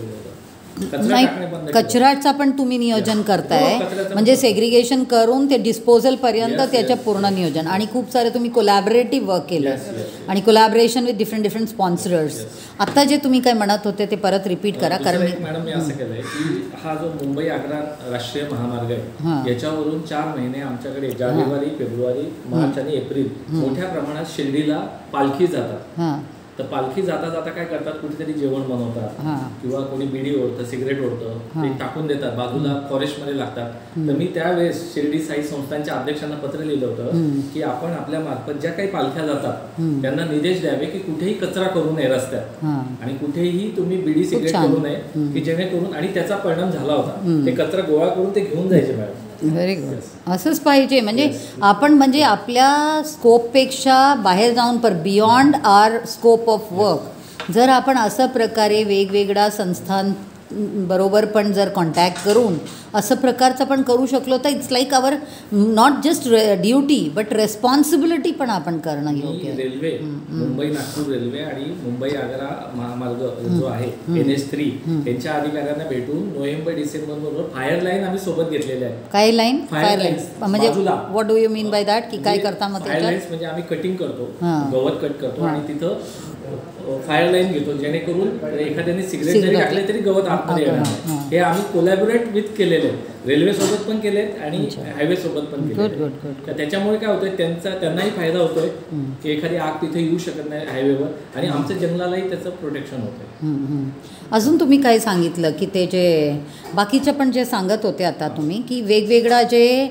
ठेवलेलं होतं. नाही, कचऱ्याचा पण तुम्ही नियोजन करताय, म्हणजे सेग्रिगेशन करून ते डिस्पोजलपर्यंत त्याचं पूर्ण नियोजन. आणि खूप सारे तुम्ही कोलॅबरेटिव्ह वर्क केलं आणि कोलॅबरेशन विथ डिफरंट स्पॉन्सर्स. आता जे तुम्ही काय म्हणत होते ते परत रिपीट करा. कारण मॅडम मी असं केलं आहे की हा जो मुंबई आग्रा राष्ट्रीय महामार्ग आहे याच्यावरून 4 महिने आमच्याकडे जानेवारी, फेब्रुवारी, मार्च आणि एप्रिल मोठ्या प्रमाणात शिर्डीला पालखी जातात. तर पालखी जाता जाता काय करतात, कुठेतरी जेवण बनवतात किंवा कोणी बिडी ओढतं, सिगरेट ओढतं, ते टाकून देतात, बाजूला फॉरेस्टमध्ये लागतात. तर मी त्यावेळेस शिर्डी साई संस्थांच्या अध्यक्षांना पत्र लिहिलं होतं की आपण आपल्या मार्फत ज्या काही पालख्या जातात त्यांना निर्देश द्यावे की कुठेही कचरा करू नये रस्त्यात आणि कुठेही तुम्ही बिडी सिगरेट करू नये, की जेणेकरून, आणि त्याचा परिणाम झाला होता, ते कचरा गोळा करून ते घेऊन जायचे मॅडम. Very good. असंच पाहिजे. म्हणजे आपण म्हणजे आपल्या स्कोपपेक्षा बाहेर जाऊन beyond our scope of work जर आपण असं प्रकारे वेगवेगळ्या संस्थांबरोबर पण जर कॉन्टॅक्ट करून असं प्रकारचं पण करू शकलो तर it's like our not just duty but responsibility पण आपण करणं योग्य. रेल्वे, मुंबई नागपूर रेल्वे आणि मुंबई आग्रा महामार्ग जो आहे NH3 यांच्या अधिकाऱ्यांना भेटून नोव्हेंबर-डिसेंबर फायर लाईन आम्ही सोबत घेतलेल्या आहेत. काय लाईन? फायर लाईन म्हणजे what do you mean by that, की काय करता मग? फायर लाईन्स म्हणजे आम्ही कटिंग करतो, गवत कट करतो आणि तिथं फायर लाईन घेतो, जेणेकरून एखाद्याने सिगरेट जरी टाकले तरी गवत आतमध्ये येणार. हे आम्ही कोलॅबोरेट विथ केलेले, रेल्वे सोबत पण केलेत आणि हायवे सोबत पण केले. तर त्याच्यामुळे काय होतंय, त्यांनाही फायदा होतोय की एखादी आग तिथे येऊ शकत नाही हायवेवर, आणि आमच्या जंगलालाही त्याचं प्रोटेक्शन होतंय. अजून तुम्ही काय सांगितलं की ते जे बाकीचं पण जे सांगत होते आता तुम्ही की वेगवेगळ्या जे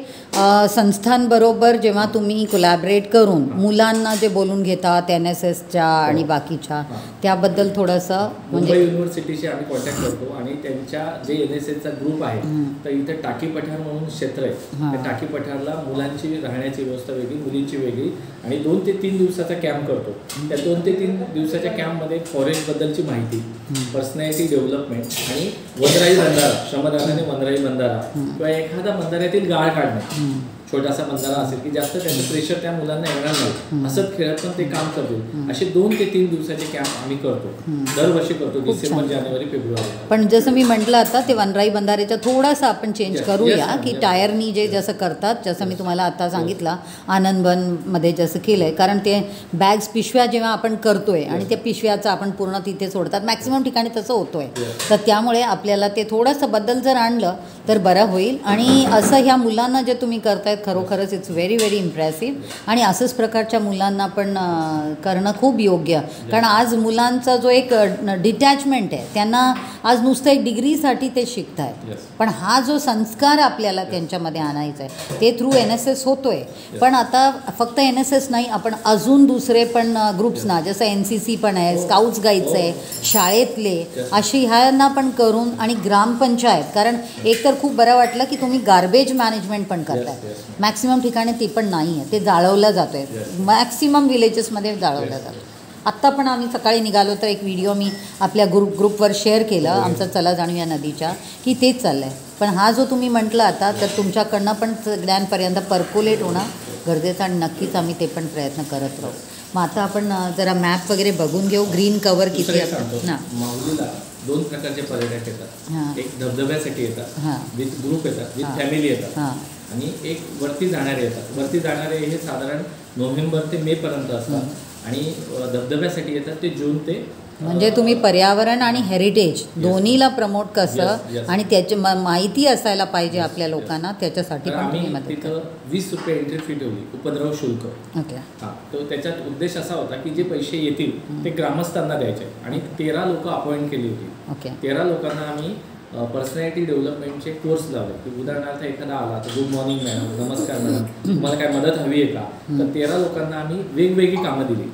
संस्थांबरोबर जेव्हा तुम्ही कोलॅबरेट करून मुलांना जे बोलून घेतात NSSच्या आणि बाकीच्या, त्याबद्दल थोडंसं म्हणजे मुंबई युनिव्हर्सिटीशी आम्ही कॉन्टॅक्ट करतो आणि त्यांच्या जे NSSचा ग्रुप आहे तर इथे टाकी पठार म्हणून क्षेत्र आहे. त्या टाकी पठारला मुलांची राहण्याची व्यवस्था वेगळी, मुलींची वेगळी, आणि 2 ते 3 दिवसाचा कॅम्प करतो. त्या 2 ते 3 दिवसाच्या कॅम्पमध्ये फॉरेस्टबद्दलची माहिती, पर्सनॅलिटी डेव्हलपमेंट आणि वनराई बंधारा, श्रमदानाने वनराई बंधारा किंवा एखादा बंधाऱ्यातील गाळ काढणे, छोटासा बंधारा असेल की जास्त त्याचं प्रेशर त्या मुलांना येणार नाही, हसत खेळत पण ते काम करतील, असे 2 ते 3 दिवसाचे कॅम्प आम्ही करतो, दरवर्षी करतो, डिसेंबर, जानेवारी, फेब्रुवारी. पण जसं मी म्हटलं आता ते वनराई बंधाऱ्याचा थोडासा आपण चेंज करूया की टायरनी जे जसं करतात, जसं मी तुम्हाला आता सांगितलं आनंदवनमध्ये जसं केलं आहे, कारण ते बॅग्स पिशव्या जेव्हा आपण करतोय आणि त्या पिशव्याचं आपण पूर्ण तिथे सोडतात, मॅक्सिमम ठिकाणी तसं होतोय. तर त्यामुळे आपल्याला ते थोडंसं बदल जर आणलं तर बरं होईल. आणि असं ह्या मुलांना जे तुम्ही करतायत खरोखरच इट्स व्हेरी व्हेरी इम्प्रेसिव्ह, आणि असंच प्रकारच्या मुलांना पण करणं खूप योग्य. कारण आज मुलांचा जो एक डिटॅचमेंट आहे, त्यांना आज नुसतं एक डिग्रीसाठी ते शिकत आहेत, पण हा जो संस्कार आपल्याला त्यांच्यामध्ये आणायचा आहे ते थ्रू NSS होतोय. पण आता फक्त NSS नाही, आपण अजून दुसरे पण ग्रुप्सना, जसं NCC पण आहे, स्काउट्स गाईड्स आहे, शाळेतले अशी ह्यांना पण करून, आणि ग्रामपंचायत, कारण एक तर खूप बरं वाटलं की तुम्ही गार्बेज मॅनेजमेंट पण करताय. मॅक्सिमम ठिकाणी ते पण नाही आहे, ते जाळवलं जातं आहे, मॅक्सिमम विलेजेसमध्ये जाळवलं जातं. आत्ता पण आम्ही सकाळी निघालो तर एक व्हिडिओ मी आपल्या ग्रुपवर शेअर केलं आमचं चला जाणूया नदीच्या, की तेच चाललं आहे. पण हा जो तुम्ही म्हटलं आता, तर तुमच्याकडनं पण सगळ्यांपर्यंत पर्क्युलेट होणं गरजेचं, आणि नक्कीच आम्ही ते पण प्रयत्न करत राहू. मग आता आपण जरा मॅप वगैरे बघून घेऊ, ग्रीन कव्हर किती असतं ना. माहुलीला 2 प्रकारचे पर्यटक येतात, एक धबधब्यासाठी येतात, विथ ग्रुप येतात, विथ फॅमिली येतात, आणि एक वरती जाणारे येतात. वरती जाणारे हे साधारण नोव्हेंबर ते मे पर्यंत असतात, आणि धबधब्यासाठी येतात ते जून ते. म्हणजे तुम्ही पर्यावरण आणि हेरिटेज दोन्हीला प्रमोट कसं, आणि त्याची माहिती असायला पाहिजे आपल्या लोकांना, त्याच्यासाठी पण आम्ही तिथं 20 रुपये एंट्री फी ठेवली, उपद्रव शुल्क. ओके. तो त्याच्यात उद्देश असा होता की जे पैसे येतील ते ग्रामस्थांना द्यायचे, आणि 13 लोक अपॉइंट केली होती. ओके. 13 लोकांना आम्ही पर्सनॅलिटी डेव्हलपमेंटचे कोर्स लावले, की उदाहरणार्थ एखादा आला तर गुड मॉर्निंग मॅडम, नमस्कार मॅडम, तुम्हाला काय मदत हवी आहे का, तर 13 लोकांना आम्ही वेगवेगळी कामं दिली.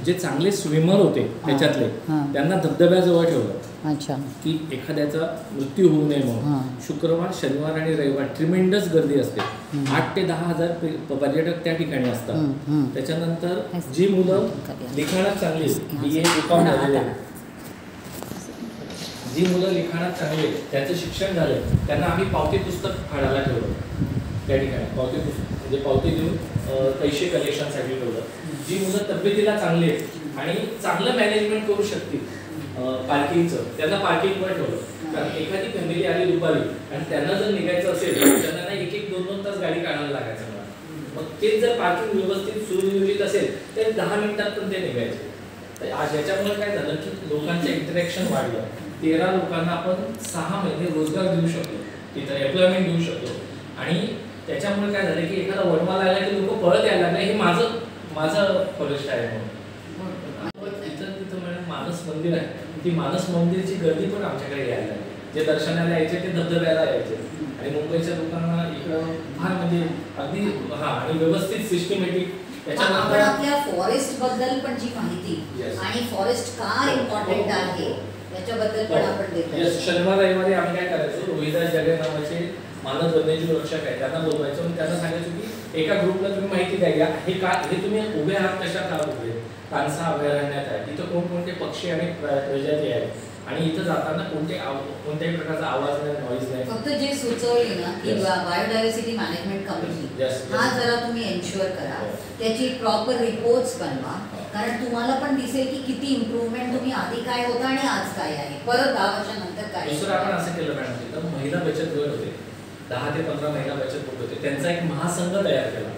जे चांगले स्विमर होते त्याच्यातले त्यांना धबधब्याजवळ ठेवलं, की एखाद्याचा मृत्यू होऊ नये म्हणून. शुक्रवार, शनिवार आणि रविवार ट्रिमेंडस गर्दी असते, 8 ते 10 हजार पर्यटक त्या ठिकाणी असतात. त्याच्यानंतर जी मुलं लिखाणात चांगली, जी मुलं लिखाणात चांगले, त्यांचं शिक्षण झालं, त्यांना आम्ही पावती पुस्तक फाडायला ठेवलं त्या ठिकाणी. पावती पुस्तक म्हणजे पावती देऊन पैसे कलेक्शनसाठी ठेवलं. जी मुलं तब्येतीला चांगले आणि चांगलं मॅनेजमेंट करू शकतील, पार्किंगचं त्यांना पार्किंगवर ठेवलं. कारण एखादी फॅमिली आली दुपारी आणि त्यांना जर निघायचं असेल तर त्यांना ना 1-2 तास गाडी काढायला लागायचं मला. मग तेच जर पार्किंग व्यवस्थित सुनियोजित असेल तर 10 मिनिटात पण ते निघायचे. तर आज याच्यामुळे काय झालं की लोकांचं इंटरॅक्शन वाढलं. 13 लोकांना आपण 6 महिने रोजगार देऊ शकतो, तिथं एम्प्लॉयमेंट देऊ शकतो. आणि त्याच्यामुळे काय झालं की एखादा वनवा लागला की लोक पळत यायला लागले, हे माझं फॉरेस्ट आहे म्हणून. तिथं मानस मंदिर आहे, ती मानस मंदिरची गर्दी पण आमच्याकडे यायला लागली. जे दर्शनाला यायचे ते धबधब्याला यायचे. आणि मुंबईच्या लोकांना इकडं फार म्हणजे अगदी आणि व्यवस्थित सिस्टमॅटिक. आपण आपल्या फॉरेस्ट बद्दल पण जी माहिती आणि फॉरेस्ट का इम्पॉर्टंट आहे याच्याबद्दल पण आपण देतो. शनिवार रविवारी आम्ही काय करायचो, रोहिदास जगे नावाचे मानस वन्यजीव रक्षक आहे त्यांना बोलवायचो आणि त्यांना सांगायचो की एका ग्रुपला तुम्ही माहिती द्या, हे तुम्ही उभे आहात कशात आहात उभे, कांसा अभयारण्यात आहे, तिथं कोणकोणते पक्षी आणि प्रजाती आहेत आणि इथं जाताना कोणत्याही प्रकारचा आवाज नाही, नॉईज नाही. फक्त जे सुचवले ना की बायोडायव्हर्सिटी मॅनेजमेंट कमिटी हा जरा तुम्ही एन्श्युअर करा, त्याची प्रॉपर रिपोर्ट्स बनवा. कारण तुम्हाला पण दिसेल की किती इम्प्रूव्हमेंट तुम्ही आधी काय होतं आणि आज काय आहे, परत 10 वर्षानंतर काय. दुसरं आपण असं केलं मॅडम, तिथं महिला बचत गट होते, 10 ते 15 महिला बचत गट होते, त्यांचा एक महासंघ तयार केला.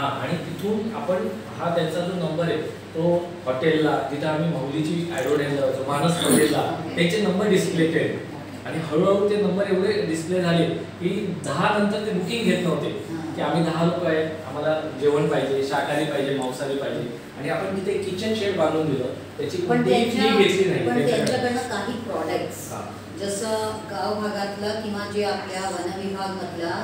आणि तिथून आपण त्यांचा जो नंबर आहे तो हॉटेलला, जिथं आम्ही माऊलीची ॲडव्हर्टाईज लावायचो मानस हॉटेलला, त्यांचे नंबर डिस्प्ले केले. आणि हळूहळू ते नंबर एवढे डिस्प्ले झाले की 10 नंतर ते बुकिंग घेत नव्हते की आम्ही 10 लोक आहेत, आम्हाला जेवण पाहिजे, शाकाहारी पाहिजे, मांसाहारी पाहिजे. आणि आपण तिथे किचन शेड बांधून दिलं, त्याची कोणतीही फी घेतली नाही. पण त्यांच्याकडनं काही प्रॉडक्ट्स जसं गाव भागातलं किंवा जे आपल्या वनविभागातला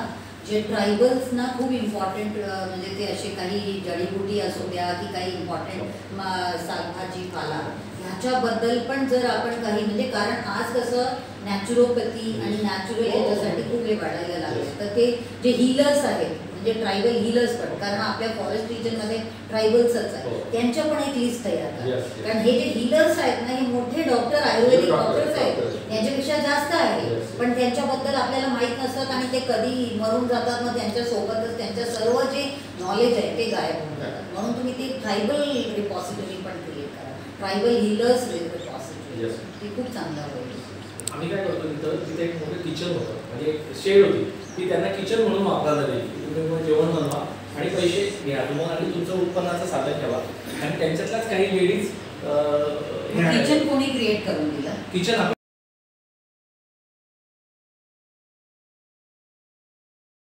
जे ट्रायबल्सना खूप इम्पॉर्टंट, म्हणजे ते असे काही जडीबुटी असू द्या की काही इम्पॉर्टंट शाकभाजी पाला ह्याच्याबद्दल पण जर आपण काही, म्हणजे कारण आज कसं नॅचरोपॅथी आणि नॅचरल याच्यासाठी खूप हे वाढायला लागले. तर ते जे हीलर्स आहेत म्हणजे ट्रायबल हीलर्स पण, कारण आपल्या फॉरेस्ट रिजनमध्ये ट्रायबल्सच आहे, त्यांच्या पण एक लिस्ट तयार करा. कारण हे जे हीलर्स आहेत ना हे मोठे डॉक्टर, आयुर्वेदिक डॉक्टर्स आहेत, यांच्यापेक्षा जास्त आहे. पण त्यांच्याबद्दल आपल्याला माहीत नसतात आणि ते कधी मरून जातात. मग त्यांच्यासोबतच त्यांच्या सर्व जे नॉलेज आहे ते गायब होऊन जातात. म्हणून तुम्ही ते ट्रायबल रिपॉझिटरी पण क्रिएट करा, ट्रायबल हीलर्स रिपॉझिटरी, ते खूप चांगलं होईल. आम्ही काय करतो, तिथे एक मोठं किचन होतं, म्हणजे एक शेड होती, ती त्यांना किचन म्हणून वापरायला द्यायची. तुम्ही जेवण बनवा आणि पैसे घ्या तुम्हाला आणि तुमचं उत्पन्नाचं साधन ठेवा. आणि त्यांच्यातल्याच काही लेडीज किचन कोणी क्रिएट करून दिलं, किचन